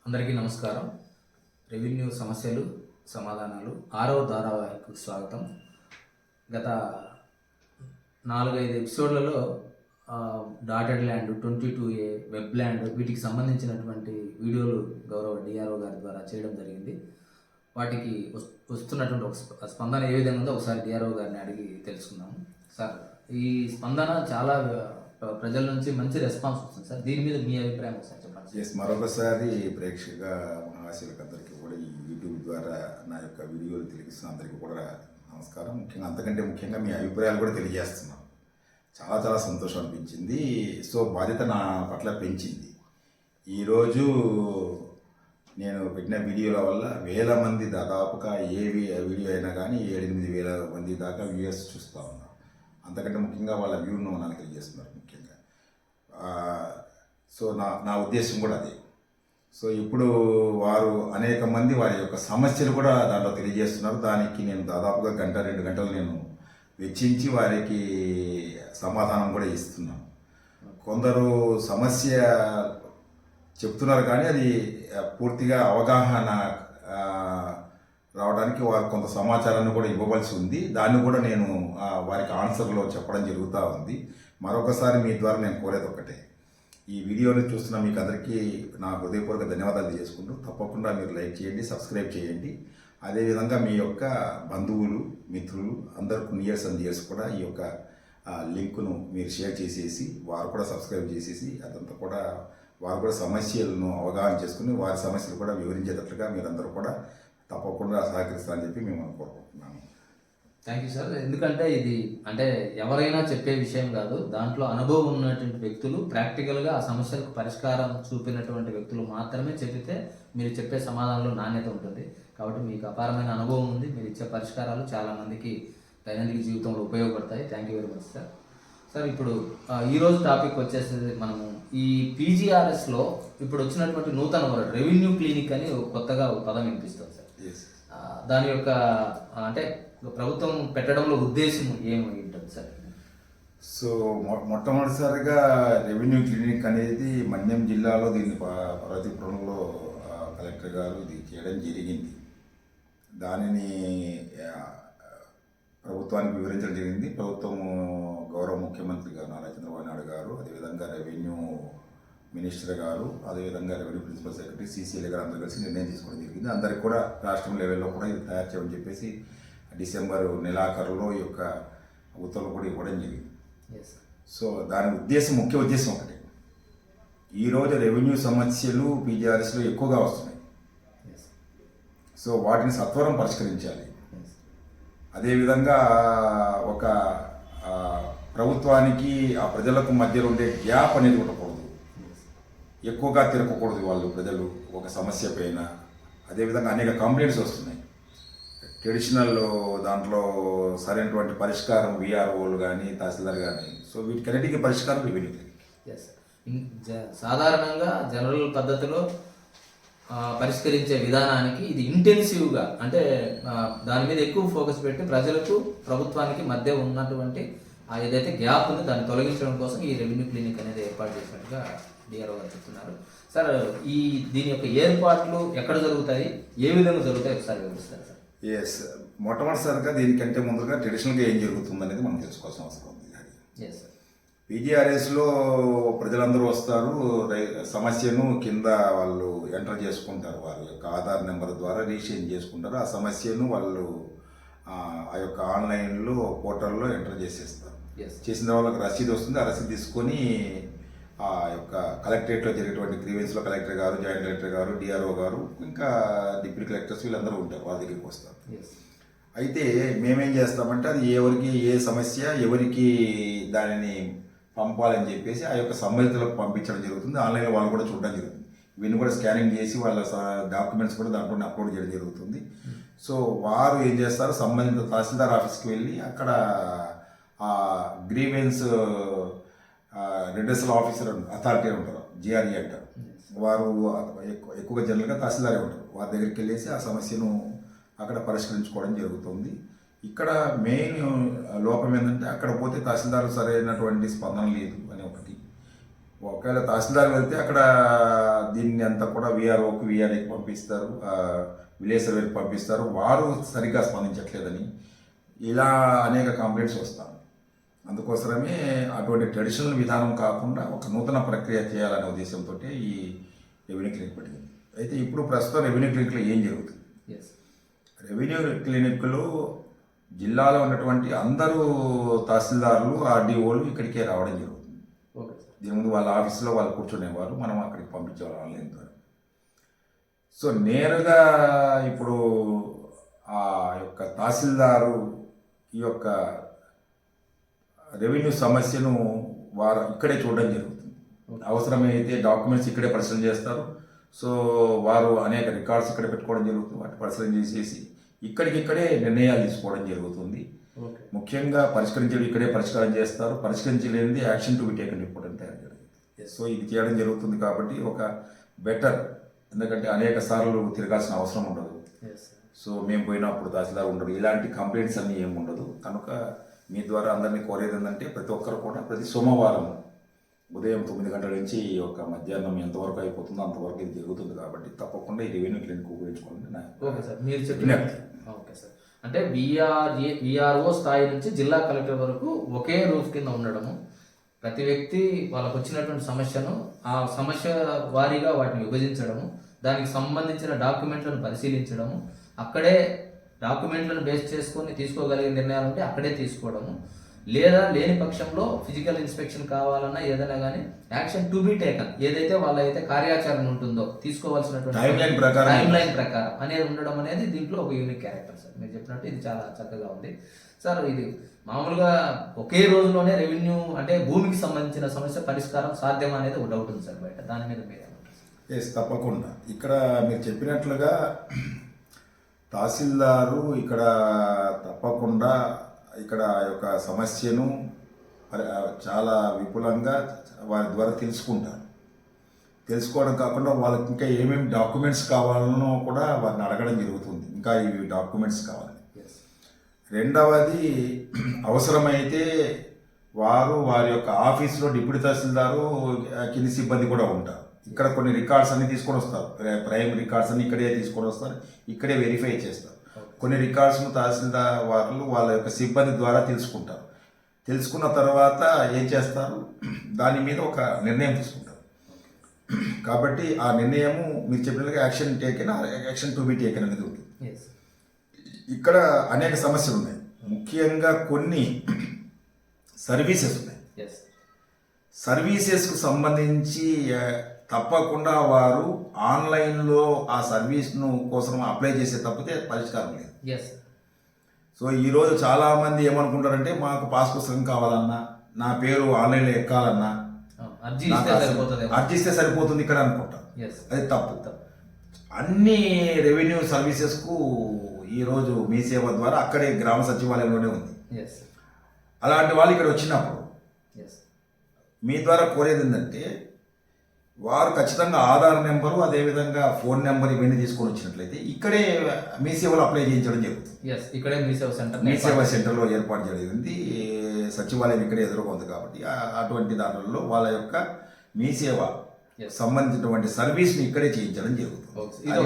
అందరికీ నమస్కారం. రెవెన్యూ సమస్యలు సమాధానాలు 6వ ధారావాహికకు స్వాగతం. గత 4-5 ఎపిసోడ్లలో dotted land, 22A, web land వీటికి సంబంధించినటువంటి వీడియోలు గౌరవ డిఆర్ఓ గారి ద్వారా చేయడం జరిగింది. వాటికి వస్తున్నటువంటి ఒక స్పందన ఏ విధంగా ఉందో ఒకసారి డిఆర్ఓ గారిని అడిగి తెలుసుకుందాము. సార్, ఈ స్పందన చాలా ప్రజల నుంచి మంచి రెస్పాన్స్ వస్తుంది సార్. దీని మీద మీ అభిప్రాయం ఒకసారి చెప్పండి. మరొకసారి ప్రేక్షక మహాశయులకు అందరికీ కూడా ఈ యూట్యూబ్ ద్వారా నా యొక్క వీడియోలు తెలియజేస్తున్న అందరికీ కూడా నమస్కారం. అంతకంటే ముఖ్యంగా మీ అభిప్రాయాలు కూడా తెలియజేస్తున్నాను. చాలా చాలా సంతోషం అనిపించింది. సో బాధ్యత నా పట్ల పెంచింది. ఈరోజు నేను పెట్టిన వీడియోల వల్ల వేల మంది, దాదాపుగా ఏ వీడియో అయినా కానీ 7-8 వేల మంది దాకా వ్యూయర్స్ చూస్తూ ఉన్నారు. అంతకంటే ముఖ్యంగా వాళ్ళ వ్యూను నాకు తెలియజేస్తున్నారు ముఖ్యంగా. సో నా ఉద్దేశం కూడా అదే. సో ఇప్పుడు వారు అనేక మంది వారి యొక్క సమస్యలు కూడా దాంట్లో తెలియజేస్తున్నారు. దానికి నేను దాదాపుగా 1-2 గంటలు నేను వెచ్చించి వారికి సమాధానం కూడా ఇస్తున్నాను. కొందరు సమస్య చెప్తున్నారు కానీ అది పూర్తిగా అవగాహన రావడానికి వారు కొంత సమాచారాన్ని కూడా ఇవ్వవలసి ఉంది. దాన్ని కూడా నేను వారికి ఆన్సర్లో చెప్పడం జరుగుతూ ఉంది. మరొకసారి మీ ద్వారా నేను కోరేది ఒకటే, ఈ వీడియోని చూస్తున్న మీకు అందరికీ నా హృదయపూర్వక ధన్యవాదాలు చేసుకుంటూ తప్పకుండా మీరు లైక్ చేయండి, సబ్స్క్రైబ్ చేయండి. అదేవిధంగా మీ యొక్క బంధువులు, మిత్రులు అందరికీ నియర్స్ అండ్ ఇయర్స్ కూడా ఈ యొక్క లింకును మీరు షేర్ చేసేసి వారు కూడా సబ్స్క్రైబ్ చేసేసి అదంతా కూడా వారు కూడా సమస్యలను అవగాహన చేసుకుని వారి సమస్యలు కూడా వివరించేటట్లుగా మీరందరూ కూడా తప్పకుండా సహకరిస్తారని చెప్పి మేము కోరుకుంటున్నాము. Thank you sir. ఎందుకంటే ఇది ఎవరైనా చెప్పే విషయం కాదు. దాంట్లో అనుభవం ఉన్నటువంటి వ్యక్తులు, ప్రాక్టికల్గా ఆ సమస్యలకు పరిష్కారం చూపినటువంటి వ్యక్తులు మాత్రమే చెబితే మీరు చెప్పే సమాధానంలో నాణ్యత ఉంటుంది. కాబట్టి మీకు అపారమైన అనుభవం ఉంది. మీరు ఇచ్చే పరిష్కారాలు చాలామందికి దైనందిక జీవితంలో ఉపయోగపడతాయి. Thank you very much sir. Sir, ఇప్పుడు ఈరోజు టాపిక్ వచ్చేసి మనము ఈ పీజీఆర్ఎస్లో ఇప్పుడు వచ్చినటువంటి నూతన రెవెన్యూ క్లినిక్ అని కొత్తగా ఒక పదం వినిపిస్తుంది సార్. దాని యొక్క ప్రభుత్వం పెట్టడంలో ఉద్దేశం ఏమి ఉంటుంది సార్? సో మొట్టమొదటిసారిగా రెవెన్యూ క్లినిక్ అనేది మన్యం జిల్లాలో దీన్ని పార్వతీపురంలో కలెక్టర్ గారు ఇది చేయడం జరిగింది. దానిని ప్రభుత్వానికి వివరించడం జరిగింది. ప్రభుత్వము గౌరవ ముఖ్యమంత్రి గారు నారా చంద్రబాబు నాయుడు గారు, అదేవిధంగా రెవెన్యూ మినిస్టర్ గారు, అదేవిధంగా రెవెన్యూ ప్రిన్సిపల్ సెక్రటరీ, సీసీఎల్ గారు అందరూ కలిసి నిర్ణయం తీసుకోవడం జరిగింది. అందరికి కూడా రాష్ట్రం లెవెల్లో కూడా ఇది తయారు చేయమని చెప్పేసి డిసెంబర్ నెలాఖరులో ఈ యొక్క ఉత్తర్వులు కూడా ఇవ్వడం జరిగింది. సో దాని ముఖ్య ఉద్దేశం ఒకటి, ఈరోజు రెవెన్యూ సమస్యలు పీజీఆర్ఎస్లో ఎక్కువగా వస్తున్నాయి. సో వాటిని సత్వరం పరిష్కరించాలి. అదేవిధంగా ఒక ప్రభుత్వానికి ఆ ప్రజలకు మధ్యలో ఉండే గ్యాప్ అనేది ఉండకూడదు, ఎక్కువగా తిరగకూడదు వాళ్ళు ప్రజలు ఒక సమస్య పైన. అదేవిధంగా అనేక కంప్లైంట్స్ వస్తున్నాయి. ట్రెడిషనల్ దాంట్లో సరైనటువంటి పరిష్కారం విఆర్ఓలు కానీ తహసీల్దార్ కానీ, సో వీటికన్నిటికీ పరిష్కారం రెవెన్యూ. సాధారణంగా జనరల్ పద్ధతిలో పరిష్కరించే విధానానికి ఇది ఇంటెన్సివ్గా దాని మీద ఎక్కువ ఫోకస్ పెట్టి ప్రజలకు ప్రభుత్వానికి మధ్య ఉన్నటువంటి ఏదైతే గ్యాప్ ఉందో దాన్ని తొలగించడం కోసం ఈ రెవెన్యూ క్లినిక్ అనేది ఏర్పాటు చేసినట్టుగా డిఆర్ఓ గారు చెప్తున్నారు. సార్, దీని యొక్క ఏర్పాట్లు ఎక్కడ జరుగుతాయి, ఏ విధంగా జరుగుతాయి ఒకసారి వివరిస్తారు సార్? మొట్టమొదటిసారిగా దీనికంటే ముందుగా ట్రెడిషనల్గా ఏం జరుగుతుంది అనేది మనం తెలుసుకోవాల్సిన అవసరం ఉంది. Yes sir. పీజీఆర్ఎస్లో ప్రజలందరూ వస్తారు, సమస్యను కింద వాళ్ళు ఎంటర్ చేసుకుంటారు, వారి యొక్క ఆధార్ నెంబర్ ద్వారా రిజిస్ట్రేషన్ చేసుకుంటారు. ఆ సమస్యను వాళ్ళు ఆ యొక్క ఆన్లైన్లో పోర్టల్లో ఎంటర్ చేసేస్తారు. చేసిన వాళ్ళకి రసీదు వస్తుంది. ఆ రసీదు తీసుకొని ఆ యొక్క కలెక్టరేట్లో జరిగేటువంటి గ్రీవెన్స్లో కలెక్టర్ గారు, జాయింట్ కలెక్టర్ గారు, డిఆర్ఓ గారు, ఇంకా డిప్యూటీ కలెక్టర్స్ వీళ్ళందరూ ఉంటారు, వాళ్ళ దగ్గరికి వస్తారు. అయితే మేమేం చేస్తామంటే అది ఎవరికి ఏ సమస్య ఎవరికి దానిని పంపాలని చెప్పేసి ఆ యొక్క సంబంధితులకు పంపించడం జరుగుతుంది. ఆన్లైన్లో వాళ్ళు కూడా చూడడం జరుగుతుంది. ఇవన్నీ కూడా స్కానింగ్ చేసి వాళ్ళ డాక్యుమెంట్స్ కూడా దాంట్లో అప్లోడ్ చేయడం జరుగుతుంది. సో వారు ఏం చేస్తారు, సంబంధిత తహసీల్దార్ ఆఫీస్కి వెళ్ళి అక్కడ ఆ గ్రీవెన్స్ రెడ్రెసల్ ఆఫీసర్ అథారిటీ ఉంటారు, జిఆర్ఈ అంటారు, వారు ఎక్కువగా జనరల్గా తహసీల్దారే ఉంటారు. వారి దగ్గరికి వెళ్ళేసి ఆ సమస్యను అక్కడ పరిష్కరించుకోవడం జరుగుతుంది. ఇక్కడ మెయిన్ లోపం ఏంటంటే అక్కడ పోతే తహసీల్దార్ సరైనటువంటి స్పందన లేదు అని ఒకటి. ఒకవేళ తహసీల్దార్ వెళ్తే అక్కడ దీన్ని అంతా కూడా విఆర్ఏకి పంపిస్తారు, విలేజ్ సర్వేకి పంపిస్తారు, వారు సరిగ్గా స్పందించట్లేదని ఇలా అనేక కంప్లైంట్స్ వస్తాయి. అందుకోసమే అటువంటి ట్రెడిషనల్ విధానం కాకుండా ఒక నూతన ప్రక్రియ చేయాలనే ఉద్దేశంతో ఈ రెవెన్యూ క్లినిక్ పెట్టింది. అయితే ఇప్పుడు ప్రస్తుతం రెవెన్యూ క్లినిక్లో ఏం జరుగుతుంది? ఎస్ రెవెన్యూ క్లినిక్లో జిల్లాలో ఉన్నటువంటి అందరూ తహసీల్దార్లు, ఆర్డీఓలు ఇక్కడికే రావడం జరుగుతుంది. Okay sir. దీని ముందు వాళ్ళ ఆఫీస్లో వాళ్ళు కూర్చునేవారు, మనం అక్కడికి పంపించేవాళ్ళం ఆన్లైన్ ద్వారా. సో నేరుగా ఇప్పుడు ఆ యొక్క తహసీల్దారు ఈ యొక్క రెవెన్యూ సమస్యను వారు ఇక్కడే చూడడం జరుగుతుంది. అవసరమైతే డాక్యుమెంట్స్ ఇక్కడే పరిశీలన చేస్తారు. సో వారు అనేక రికార్డ్స్ ఇక్కడ పెట్టుకోవడం జరుగుతుంది. వాటి పరిశీలన చేసేసి ఇక్కడికిక్కడే నిర్ణయాలు తీసుకోవడం జరుగుతుంది. ఓకే. ముఖ్యంగా పరిష్కరించేది ఇక్కడే పరిష్కారం చేస్తారు. పరిష్కరించలేనిది action to be taken report అని తయారు జరుగుతుంది. సో ఇది చేయడం జరుగుతుంది కాబట్టి ఒక బెటర్, ఎందుకంటే అనేక సార్లు తిరగాల్సిన అవసరం ఉండదు. Yes sir. సో మేము పోయినప్పుడు తహసీల్దార్ ఉండదు, ఇలాంటి కంప్లైంట్స్ అన్నీ ఏమి ఉండదు. కనుక మీ ద్వారా అందరినీ కోరేది ఏంటంటే ప్రతి ఒక్కరు కూడా ప్రతి సోమవారం ఉదయం 9 గంటల నుంచి ఒక మధ్యాహ్నం ఎంతవరకు అయిపోతుందో అంతవరకు ఇది జరుగుతుంది కాబట్టి తప్పకుండా ఈ రెవెన్యూ క్లినిక్ ఉపయోగించుకోండి. ఓకే సార్, మీరు చెప్పిన ఓకే సార్. అంటే విఆర్ఓ స్థాయి నుంచి జిల్లా కలెక్టర్ వరకు ఒకే రూఫ్ కింద ఉండడము, ప్రతి వ్యక్తి వాళ్ళకు వచ్చినటువంటి సమస్యను ఆ సమస్య వారీగా వాటిని విభజించడము, దానికి సంబంధించిన డాక్యుమెంట్లను పరిశీలించడము, అక్కడే డాక్యుమెంట్లను బేస్ చేసుకొని తీసుకోగలిగే నిర్ణయాలు ఉంటే అక్కడే తీసుకోవడము, లేదా లేని పక్షంలో ఫిజికల్ ఇన్స్పెక్షన్ కావాలన్నా ఏదైనా కానీ యాక్షన్ టు బి టేకన్, ఏదైతే వాళ్ళైతే కార్యాచరణ ఉంటుందో తీసుకోవాల్సినటువంటి టైం లైన్ ప్రకారం అనేది ఉండడం అనేది దీంట్లో ఒక యూనిక్ క్యారెక్టర్ సార్. మీరు చెప్పినట్టు ఇది చాలా చక్కగా ఉంది సార్. ఇది మామూలుగా ఒకే రోజులోనే రెవెన్యూ అంటే భూమికి సంబంధించిన సమస్య పరిష్కారం సాధ్యం అనేది ఒక డౌట్ ఉంది సార్ బయట, దాని మీద మీరేమంటారు? ఎస్, తప్పకుండా. ఇక్కడ మీరు చెప్పినట్లుగా తహసీల్దారు ఇక్కడ తప్పకుండా ఇక్కడ యొక్క సమస్యను చాలా విపులంగా వారి ద్వారా తెలుసుకుంటారు. తెలుసుకోవడం కాకుండా వాళ్ళకి ఇంకా ఏమేమి డాక్యుమెంట్స్ కావాలనో కూడా వారిని అడగడం జరుగుతుంది, ఇంకా ఇవి డాక్యుమెంట్స్ కావాలి. రెండవది, అవసరమైతే వారి యొక్క ఆఫీస్లో డిప్యూటీ తహసీల్దారు కింది సిబ్బంది కూడా ఉంటారు. ఇక్కడ కొన్ని రికార్డ్స్ అన్ని తీసుకొని వస్తారు, ప్రైమ్ రికార్డ్స్ అన్ని ఇక్కడే తీసుకొని వస్తారు, ఇక్కడే వెరిఫై చేస్తారు. కొన్ని రికార్డ్స్ను తహసీల్దార్ వాళ్ళ యొక్క సిబ్బంది ద్వారా తెలుసుకుంటారు. తెలుసుకున్న తర్వాత ఏం చేస్తారు, దాని మీద ఒక నిర్ణయం తీసుకుంటారు. కాబట్టి ఆ నిర్ణయము మీరు చెప్పినట్లుగా యాక్షన్ టు బి టేకెన్ అనేది ఉంటుంది. ఇక్కడ అనేక సమస్యలు ఉన్నాయి, ముఖ్యంగా కొన్ని సర్వీసెస్ ఉన్నాయి. సర్వీసెస్కు సంబంధించి తప్పకుండా వారు ఆన్లైన్లో ఆ సర్వీస్ను కోసం అప్లై చేసే తప్పితే పరిష్కారం లేదు. సో ఈరోజు చాలామంది ఏమనుకుంటారంటే మాకు పాస్ పుస్తకం కావాలన్నా, నా పేరు ఆన్లైన్లో ఎక్కాలన్నా అర్జీ ఇస్తే సరిపోతుంది ఇక్కడ అనుకుంటారు. అది తప్పు. అన్ని రెవెన్యూ సర్వీసెస్కు ఈరోజు మీ సేవ ద్వారా అక్కడే గ్రామ సచివాలయంలోనే ఉంది. అలాంటి వాళ్ళు ఇక్కడ వచ్చినప్పుడు మీ ద్వారా కోరేది ఏంటంటే వారు ఖచ్చితంగా ఆధార్ నెంబరు, అదేవిధంగా ఫోన్ నెంబర్ ఇవన్నీ తీసుకొని వచ్చినట్లయితే ఇక్కడే మీ సేవలు అప్లై చేయించడం జరుగుతుంది. ఇక్కడే మీ సేవ సెంటర్లో ఏర్పాటు జరిగింది. సచివాలయం ఇక్కడే ఎదురుగా ఉంది కాబట్టి అటువంటి దాంట్లో వాళ్ళ యొక్క మీ సేవ సంబంధించినటువంటి సర్వీస్ని ఇక్కడే చేయించడం జరుగుతుంది. ఇది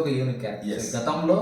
ఒక యూనిక్ క్యారెక్టర్. గతంలో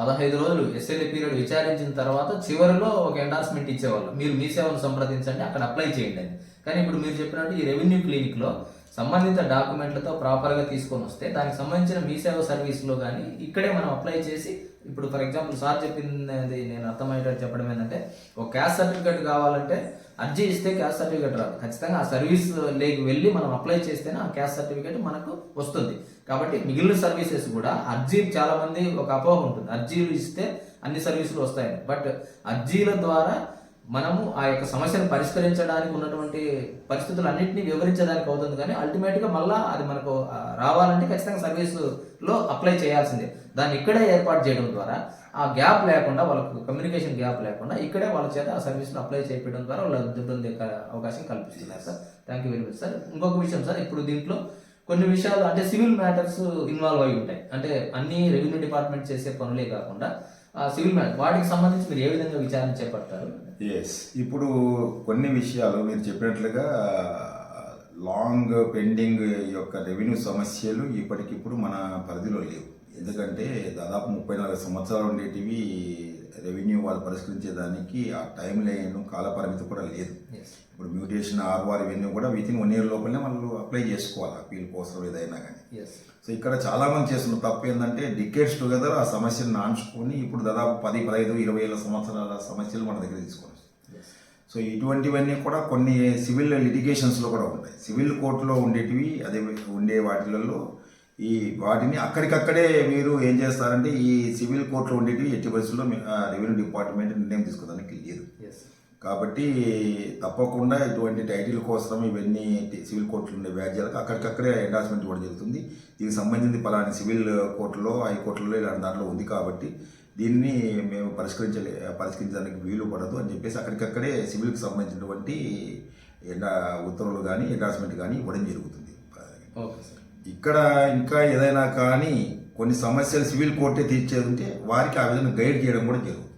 15 రోజులు ఎస్ఎల్ఏ పీరియడ్ విచారించిన తర్వాత చివరిలో ఒక ఎండార్స్మెంట్ ఇచ్చేవాళ్ళు, మీరు మీ సేవను సంప్రదించండి, అక్కడ అప్లై చేయండి అని. కానీ ఇప్పుడు మీరు చెప్పినట్టు ఈ రెవెన్యూ క్లినిక్లో సంబంధిత డాక్యుమెంట్లతో ప్రాపర్గా తీసుకొని వస్తే దానికి సంబంధించిన మీ సేవ సర్వీస్లో కానీ ఇక్కడే మనం అప్లై చేసి, ఇప్పుడు ఫర్ ఎగ్జాంపుల్ సార్ చెప్పింది నేను అర్థమయ్యేటట్టు చెప్పడం ఏంటంటే, ఒక క్యాస్ట్ సర్టిఫికేట్ కావాలంటే అర్జీ ఇస్తే క్యాస్ట్ సర్టిఫికేట్ రాదు, ఖచ్చితంగా ఆ సర్వీస్ లేకి వెళ్ళి మనం అప్లై చేస్తేనే ఆ క్యాస్ట్ సర్టిఫికేట్ మనకు వస్తుంది. కాబట్టి మిగిలిన సర్వీసెస్ కూడా అర్జీలు, చాలా మంది ఒక అపోహ ఉంటుంది, అర్జీలు ఇస్తే అన్ని సర్వీసులు వస్తాయని. బట్ అర్జీల ద్వారా మనము ఆ యొక్క సమస్యను పరిష్కరించడానికి ఉన్నటువంటి పరిస్థితులన్నింటినీ వివరించడానికి అవుతుంది. కానీ అల్టిమేట్గా మళ్ళీ అది మనకు రావాలంటే ఖచ్చితంగా సర్వీసులో అప్లై చేయాల్సిందే. దాన్ని ఇక్కడే ఏర్పాటు చేయడం ద్వారా ఆ గ్యాప్ లేకుండా, వాళ్ళకు కమ్యూనికేషన్ గ్యాప్ లేకుండా ఇక్కడే వాళ్ళ చేత ఆ సర్వీస్ను అప్లై చేయడం ద్వారా వాళ్ళ దుడ్డు అవకాశం కల్పిస్తున్నారు sir. Thank you very much sir. ఇంకొక విషయం సార్, ఇప్పుడు దీంట్లో కొన్ని విషయాలు అంటే సివిల్ మ్యాటర్స్ ఇన్వాల్వ్ అయి ఉంటాయి. అంటే అన్ని రెవెన్యూ డిపార్ట్మెంట్ చేసే పనులే కాకుండా సివిల్ మ్యాటర్, వాటికి సంబంధించి మీరు ఏ విధంగా విచారణ చేపడతారు? ఇప్పుడు కొన్ని విషయాలు మీరు చెప్పినట్లుగా లాంగ్ పెండింగ్ ఈ యొక్క రెవెన్యూ సమస్యలు ఇప్పటికిప్పుడు మన పరిధిలో లేవు. ఎందుకంటే దాదాపు 34 సంవత్సరాలు ఉండేటివి రెవెన్యూ వాళ్ళు పరిష్కరించేదానికి ఆ టైం లైన్ కాల పరిమితి కూడా లేదు. ఇప్పుడు మ్యూటేషన్ ఆర్వార్ ఇవన్నీ కూడా వితిన్ 1 year లోపలనే వాళ్ళు అప్లై చేసుకోవాలి అప్పీల్ కోసం ఏదైనా కానీ. సో ఇక్కడ చాలా మంది చేస్తున్న తప్పు ఏంటంటే డికేట్స్ టుగెదర్ ఆ సమస్యను నాంచుకొని ఇప్పుడు దాదాపు 10, 15, 20 ఏళ్ళ సంవత్సరాల సమస్యలు మన దగ్గర తీసుకొని. సో ఇటువంటివన్నీ కూడా కొన్ని సివిల్ లిటిగేషన్స్లో కూడా ఉంటాయి. సివిల్ కోర్టులో ఉండేటివి అదే ఉండే వాటిలలో ఈ వాటిని అక్కడికక్కడే మీరు ఏం చేస్తారంటే ఈ సివిల్ కోర్టులో ఉండేటివి ఎట్టి పరిస్థితుల్లో రెవెన్యూ డిపార్ట్మెంట్ నిర్ణయం తీసుకోవడానికి లేదు. కాబట్టి తప్పకుండా ఇటువంటి టైటిల్ కోసం ఇవన్నీ సివిల్ కోర్టులు ఉండే వ్యాజ్యాలకు అక్కడికక్కడే ఎండార్స్మెంట్ కూడా జరుగుతుంది. దీనికి సంబంధించి పలాని సివిల్ కోర్టులో హైకోర్టులో ఇలాంటి దాంట్లో ఉంది కాబట్టి దీన్ని మేము పరిష్కరించడానికి వీలు పడదు అని చెప్పేసి అక్కడికక్కడే సివిల్కి సంబంధించినటువంటి ఉత్తర్వులు కానీ ఎండార్స్మెంట్ కానీ ఇవ్వడం జరుగుతుంది. ఇక్కడ ఇంకా ఏదైనా కానీ కొన్ని సమస్యలు సివిల్ కోర్టే తీర్చేది ఉంటే వారికి ఆ విధంగా గైడ్ చేయడం కూడా జరుగుతుంది.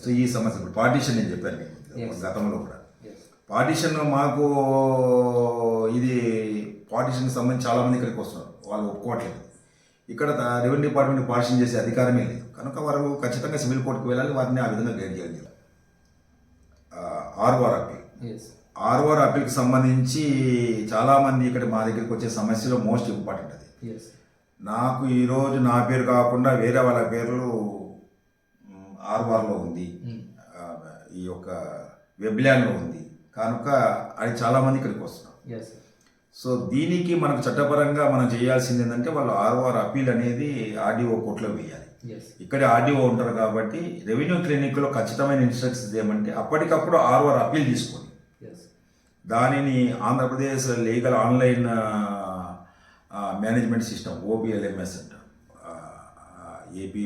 సో ఈ సమస్య ఇప్పుడు పార్టీషన్ నేను చెప్పాను మీకు గతంలో కూడా పార్టీషన్ మాకు ఇది పార్టీషన్కి సంబంధించి చాలామంది ఇక్కడికి వస్తున్నారు, వాళ్ళు ఒప్పుకోవట్లేదు. ఇక్కడ రెవెన్యూ డిపార్ట్మెంట్ పార్టీషన్ చేసే అధికారమే లేదు కనుక వారు ఖచ్చితంగా సివిల్ కోర్టుకు వెళ్ళాలి, వారిని ఆ విధంగా గైడ్ చేయాలి. ఆర్ఓఆర్ అప్పీల్కి సంబంధించి చాలామంది ఇక్కడ మా దగ్గరికి వచ్చే సమస్యలో మోస్ట్ ఇంపార్టెంట్ అది. నాకు ఈరోజు నా పేరు కాకుండా వేరే వాళ్ళ పేర్లు ఆర్ఓఆర్లో ఉంది, ఈ యొక్క వెబ్ల్యాన్లో ఉంది కనుక అది చాలామంది ఇక్కడికి వస్తున్నారు. సో దీనికి మనకు చట్టపరంగా మనం చేయాల్సింది ఏంటంటే వాళ్ళు ఆర్ఓఆర్ అప్పీల్ అనేది ఆర్డీఓ కోర్టులో వేయాలి. ఇక్కడే ఆర్డీఓ ఉంటారు కాబట్టి రెవెన్యూ క్లినిక్లో ఖచ్చితమైన ఇన్స్ట్రక్షన్స్ ఏమంటే అప్పటికప్పుడు ఆర్ఓఆర్ అప్పీల్ తీసుకొని దానిని Andhra Pradesh legal online management system OPLMS అంటారు, AP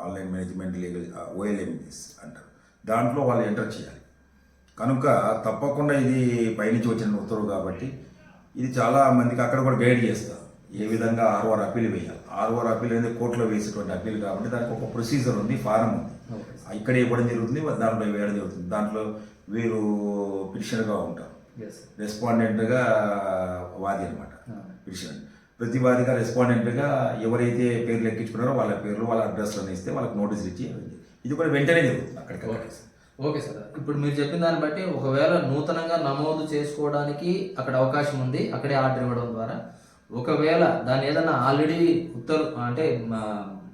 online management legal OLMS అంటారు, దాంట్లో వాళ్ళు ఎంటర్ చేయాలి. కనుక తప్పకుండా ఇది పైనుంచి వచ్చిన ఉత్తర్వు కాబట్టి ఇది చాలా మందికి అక్కడ కూడా గైడ్ చేస్తారు ఏ విధంగా ఆర్ఓఆర్ అప్పీల్ వేయాలి. ఆర్ఓఆర్ అప్పీల్ అనేది కోర్టులో వేసేటువంటి అప్పీల్ కాబట్టి దానికి ఒక ప్రొసీజర్ ఉంది, ఫారం ఉంది, ఇక్కడ ఇవ్వడం జరుగుతుంది, దాంట్లో వేయడం జరుగుతుంది. దాంట్లో వీరు పిటిషనర్గా ఉంటారు, రెస్పాండెంట్గా వాది అనమాట. పిటిషనర్ ప్రతివాదిగా రెస్పాండెంట్గా ఎవరైతే పేర్లు ఎక్కించుకున్నారో వాళ్ళ పేర్లు వాళ్ళ అడ్రస్లను ఇస్తే వాళ్ళకి నోటీసులు ఇచ్చి ఇది కూడా వెంటనే జరుగుతుంది అక్కడికి. ఓకే సార్, ఇప్పుడు మీరు చెప్పిన దాన్ని బట్టి ఒకవేళ నూతనంగా నమోదు చేసుకోవడానికి అక్కడ అవకాశం ఉంది, అక్కడే ఆర్డర్ ఇవ్వడం ద్వారా. ఒకవేళ దాని ఏదన్నా ఆల్రెడీ అంటే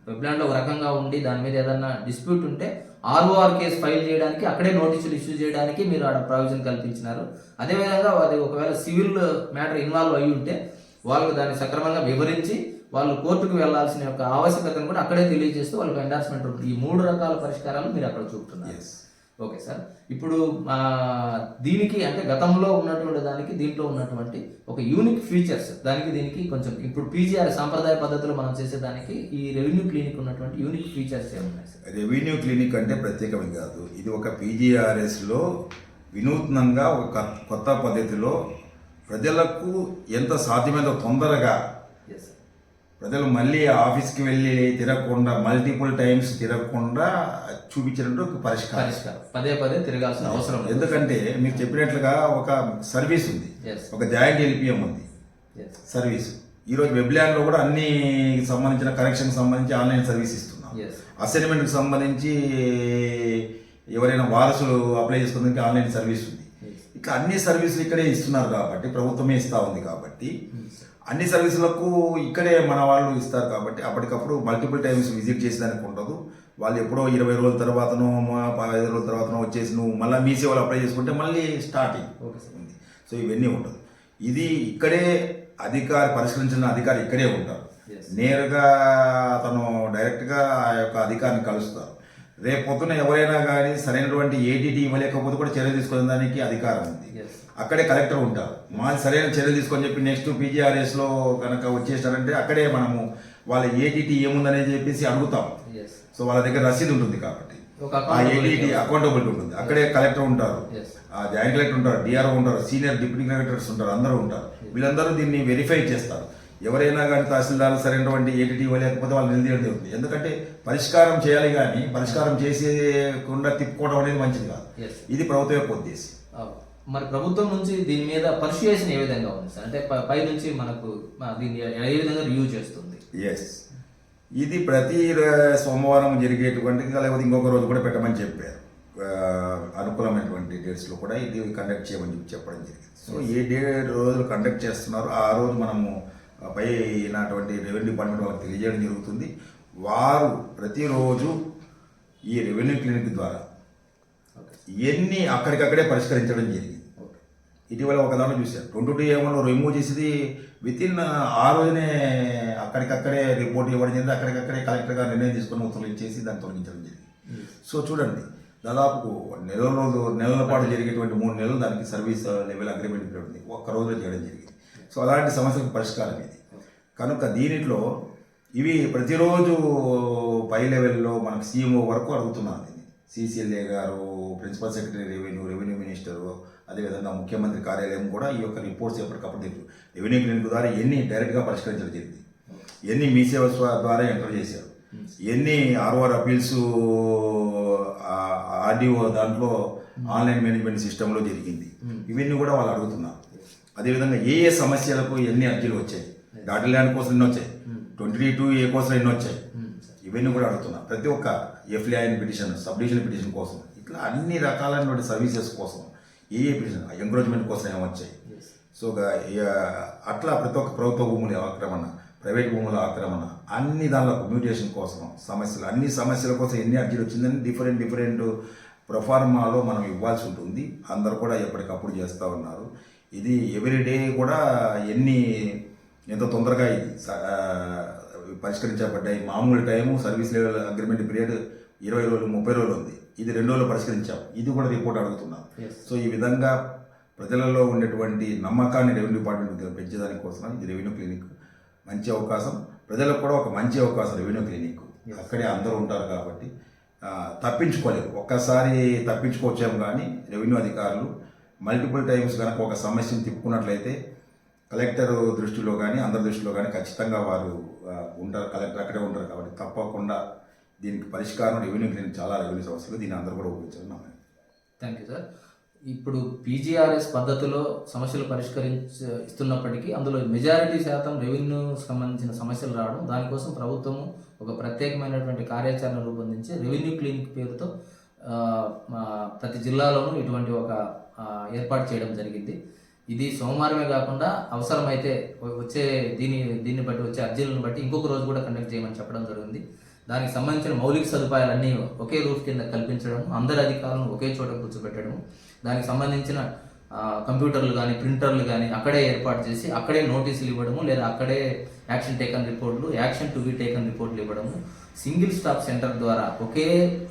వెబ్లాండ్లో ఒక రకంగా ఉండి దాని మీద ఏదన్నా డిస్ప్యూట్ ఉంటే ఆర్ఓఆర్ కేసు ఫైల్ చేయడానికి అక్కడే నోటీసులు ఇష్యూ చేయడానికి మీరు ఆడ ప్రావిజన్ కల్పించినారు. అదేవిధంగా అది ఒకవేళ సివిల్ మ్యాటర్ ఇన్వాల్వ్ అయ్యి ఉంటే వాళ్ళకు దాన్ని సక్రమంగా వివరించి వాళ్ళు కోర్టుకు వెళ్లాల్సిన యొక్క ఆవశ్యకతను కూడా అక్కడే తెలియజేస్తూ వాళ్ళకి ఎండార్స్మెంట్ ఉంటుంది. ఈ 3 రకాల పరిష్కారాలు మీరు అక్కడ చూపుతున్నారు. ఓకే సార్, ఇప్పుడు దీనికి అంటే గతంలో ఉన్నటువంటి దానికి దీంట్లో ఉన్నటువంటి ఒక యూనిక్ ఫీచర్స్ దానికి దీనికి కొంచెం ఇప్పుడు పీజీఆర్ సాంప్రదాయ పద్ధతిలో మనం చేసేదానికి ఈ రెవెన్యూ క్లినిక్ ఉన్నటువంటి యూనిక్ ఫీచర్స్ ఏమున్నాయి సార్? రెవెన్యూ క్లినిక్ అంటే ప్రత్యేకమైన కాదు, ఇది ఒక పీజీఆర్ఎస్లో వినూత్నంగా ఒక కొత్త పద్ధతిలో ప్రజలకు ఎంత సాధ్యమైనంత తొందరగా ప్రజలు మళ్ళీ ఆఫీస్కి వెళ్ళి తిరగకుండా మల్టిపుల్ టైమ్స్ తిరగకుండా చూపించినట్టు పరిష్కారం. పదే పదే తిరగాల్సిన అవసరం. ఎందుకంటే మీకు చెప్పినట్లుగా ఒక సర్వీస్ ఉంది, ఒక జాయింట్ ఎల్పిఎం ఉంది సర్వీస్. ఈరోజు వెబ్ల్యాన్లో కూడా అన్ని సంబంధించిన కరెక్షన్కి సంబంధించి ఆన్లైన్ సర్వీస్ ఇస్తున్నాం. అసైన్మెంట్కి సంబంధించి ఎవరైనా వారసులు అప్లై చేసుకోవడానికి ఆన్లైన్ సర్వీస్ ఉంది. ఇట్లా అన్ని సర్వీసులు ఇక్కడే ఇస్తున్నారు కాబట్టి ప్రభుత్వమే ఇస్తూ ఉంది కాబట్టి అన్ని సర్వీసులకు ఇక్కడే మన వాళ్ళు ఇస్తారు కాబట్టి అప్పటికప్పుడు మల్టిపుల్ టైమ్స్ విజిట్ చేసేదానికి ఉండదు. వాళ్ళు ఎప్పుడో 20 రోజుల తర్వాతనో 15 రోజుల తర్వాతనో వచ్చేసి నువ్వు మళ్ళీ మీ సేవలు అప్లై చేసుకుంటే మళ్ళీ స్టార్టింగ్ ఉంది. సో ఇవన్నీ ఉండదు. ఇది ఇక్కడే పరిష్కరించిన అధికారి ఇక్కడే ఉంటారు. నేరుగా అతను డైరెక్ట్గా ఆ యొక్క అధికారిని కలుస్తారు. రేపు పొద్దున ఎవరైనా కానీ సరైనటువంటి ఏటీటీ ఇవ్వలేకపోతే కూడా చర్య తీసుకునే దానికి అధికారం ఉంది. అక్కడే కలెక్టర్ ఉంటారు. మాది సరైన చర్య తీసుకొని చెప్పి నెక్స్ట్ పీజీఆర్ఎస్లో కనుక వచ్చేసారంటే అక్కడే మనము వాళ్ళ ఏటీటీ ఏముందనేది చెప్పేసి అడుగుతాం. సో వాళ్ళ దగ్గర రసీదు ఉంటుంది కాబట్టి ఆ ఏటీటీ అకౌంటబిలిటీ ఉంటుంది. అక్కడే కలెక్టర్ ఉంటారు, ఆ జాయింట్ కలెక్టర్ ఉంటారు, డిఆర్ఓ ఉంటారు, సీనియర్ డిప్యూటీ కలెక్టర్స్ ఉంటారు, అందరూ ఉంటారు. వీళ్ళందరూ దీన్ని వెరిఫై చేస్తారు. ఎవరైనా కానీ తహసీల్దార్ సరైనటువంటి ఏటీటీ ఇవ్వలేకపోతే వాళ్ళు నిలదీయడం జరుగుతుంది. ఎందుకంటే పరిష్కారం చేయాలి కానీ పరిష్కారం చేసేకుండా తిప్పుకోవడం అనేది మంచిది కాదు. ఇది ప్రభుత్వం యొక్క ఉద్దేశం. మరి ప్రభుత్వం నుంచి దీని మీద పర్సుయేషన్ ఏ విధంగా ఉంది సార్? అంటే పై నుంచి మనకు దీన్ని ఏ విధంగా రివ్యూ చేస్తుంది? ఎస్, ఇది ప్రతి సోమవారం జరిగేటువంటి లేకపోతే ఇంకొక రోజు కూడా పెట్టమని చెప్పారు. అనుకూలమైనటువంటి డేట్స్లో కూడా ఇది కండక్ట్ చేయమని చెప్పడం జరిగింది. సో ఏ రోజులు కండక్ట్ చేస్తున్నారో ఆ రోజు మనము పైనటువంటి రెవెన్యూ డిపార్ట్మెంట్ వాళ్ళకి తెలియజేయడం జరుగుతుంది. వారు ప్రతిరోజు ఈ రెవెన్యూ క్లినిక్ ద్వారా ఎన్ని అక్కడికక్కడే పరిష్కరించడం జరిగింది. ఇటీవల ఒక దాంట్లో చూశారు 22 ఏమో రిమూవ్ చేసేది వితిన్ ఆ రోజునే అక్కడికక్కడే రిపోర్ట్ ఇవ్వడం జరిగింది. అక్కడికక్కడే కలెక్టర్ గారు నిర్ణయం తీసుకొని ఉత్తర్వులు ఇచ్చేసి దాన్ని తొలగించడం జరిగింది. సో చూడండి, దాదాపు నెలల పాటు జరిగేటువంటి 3 నెలలు దానికి సర్వీస్ లెవెల్ అగ్రిమెంట్ పీరియడ్ ఉంది, ఒక్క రోజులో చేయడం జరిగింది. సో అలాంటి సమస్యలకు పరిష్కారం ఇది. కనుక దీనిలో ఇవి ప్రతిరోజు పై లెవెల్లో మనకు సీఎంఓ వరకు అడుగుతున్నారు. సిసిఎల్ఏ గారు, ప్రిన్సిపల్ సెక్రటరీ రెవెన్యూ మినిస్టరు, అదేవిధంగా ముఖ్యమంత్రి కార్యాలయం కూడా ఈ యొక్క రిపోర్ట్స్ ఎప్పటికప్పుడు రెవెన్యూ క్లినిక్ ద్వారా ఎన్ని డైరెక్ట్గా పరిష్కరించడం జరిగింది, ఎన్ని మీ సేవ ద్వారా ఎంటర్ చేశారు, ఎన్ని ఆర్ఓఆర్ అపీల్స్ ఆర్డీఓ దాంట్లో ఆన్లైన్ మేనేజ్మెంట్ సిస్టంలో జరిగింది, ఇవన్నీ కూడా వాళ్ళు అడుగుతున్నారు. అదేవిధంగా ఏ సమస్యలకు ఎన్ని అర్జీలు వచ్చాయి, డాటా ల్యాండ్ కోసం ఎన్ని వచ్చాయి, 22A కోసం ఎన్ని వచ్చాయి, ఇవన్నీ కూడా అడుగుతున్నారు. ప్రతి ఒక్క FIR petition, sub division petition కోసం, ఇట్లా అన్ని రకాలైనటువంటి సర్వీసెస్ కోసం ఏ పిటిషన్, ఎంక్రోచ్మెంట్ కోసం ఏమొచ్చాయి. సో అట్లా ప్రతి ఒక్క ప్రభుత్వ భూముల ఆక్రమణ, ప్రైవేట్ భూముల ఆక్రమణ, అన్ని దానిలో మ్యూటేషన్ కోసం సమస్యలు, అన్ని సమస్యల కోసం ఎన్ని అర్జీలు వచ్చిందని డిఫరెంట్ ప్రొఫార్మాలో మనం ఇవ్వాల్సి ఉంటుంది. అందరూ కూడా ఎప్పటికప్పుడు చేస్తూ ఉన్నారు. ఇది ఎవ్రీడే కూడా ఎంత తొందరగా ఇది పరిష్కరించబడ్డాయి. మామూలు time service level agreement period 20 రోజులు 30 రోజులు ఉంది, ఇది 2 రోజులు పరిష్కరించాం. ఇది కూడా రిపోర్ట్ అడుగుతున్నాం. సో ఈ విధంగా ప్రజలలో ఉండేటువంటి నమ్మకాన్ని రెవెన్యూ డిపార్ట్మెంట్ పెంచేదాని కోసం ఇది రెవెన్యూ క్లినిక్ మంచి అవకాశం, ప్రజలకు కూడా ఒక మంచి అవకాశం. రెవెన్యూ క్లినిక్ అక్కడే అందరూ ఉంటారు కాబట్టి తప్పించుకోలేరు. ఒక్కసారి తప్పించుకోవచ్చాము, కానీ రెవెన్యూ అధికారులు మల్టిపుల్ టైమ్స్ కనుక ఒక సమస్యను తిప్పుకున్నట్లయితే కలెక్టర్ దృష్టిలో కానీ అందరి దృష్టిలో కానీ ఖచ్చితంగా వారు ఉంటారు. కలెక్టర్ అక్కడే ఉంటారు కాబట్టి తప్పకుండా దీనికి పరిష్కారం రెవెన్యూ క్లినిక్ చాలా రెవెన్యూ సమస్యలు, దీన్ని అందరూ కూడా ఉపయోగించాలని నమ్మకం. Thank you sir. ఇప్పుడు పీజీఆర్ఎస్ పద్ధతిలో సమస్యలు ఇస్తున్నప్పటికీ అందులో మెజారిటీ శాతం రెవెన్యూకి సంబంధించిన సమస్యలు రావడం, దానికోసం ప్రభుత్వము ఒక ప్రత్యేకమైనటువంటి కార్యాచరణ రూపొందించి రెవెన్యూ క్లినిక్ పేరుతో ప్రతి జిల్లాలోనూ ఇటువంటి ఒక ఏర్పాటు చేయడం జరిగింది. ఇది సోమవారమే కాకుండా అవసరమైతే వచ్చే దీన్ని బట్టి వచ్చే అర్జీలను బట్టి ఇంకొక రోజు కూడా కండక్ట్ చేయమని చెప్పడం జరిగింది. దానికి సంబంధించిన మౌలిక సదుపాయాలన్నీ ఒకే రూఫ్ కింద కల్పించడం, అందరి అధికారులను ఒకే చోట కూర్చోబెట్టడం, దానికి సంబంధించిన కంప్యూటర్లు కానీ ప్రింటర్లు కానీ అక్కడే ఏర్పాటు చేసి అక్కడే నోటీసులు ఇవ్వడము, లేదా అక్కడే యాక్షన్ టేకన్ రిపోర్ట్లు, యాక్షన్ టు బి టేకన్ రిపోర్ట్లు ఇవ్వడము, సింగిల్ స్టాప్ సెంటర్ ద్వారా ఒకే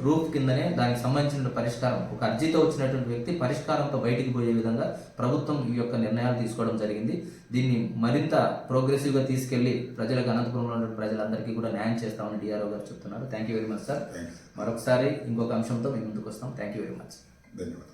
రూఫ్ కిందనే దానికి సంబంధించిన పరిష్కారం, ఒక అర్జీతో వచ్చినటువంటి వ్యక్తి పరిష్కారంతో బయటికి పోయే విధంగా ప్రభుత్వం ఈ యొక్క నిర్ణయాలు తీసుకోవడం జరిగింది. దీన్ని మరింత ప్రోగ్రెసివ్గా తీసుకెళ్లి ప్రజలకు, అనంతపురంలో ఉన్న ప్రజలందరికీ కూడా న్యాయం చేస్తామని డిఆర్ఓ గారు చెప్తున్నారు. Thank you very much sir. మరొకసారి ఇంకొక అంశంతో మేము ముందుకు వస్తాం. Thank you very much. ధన్యవాదాలు.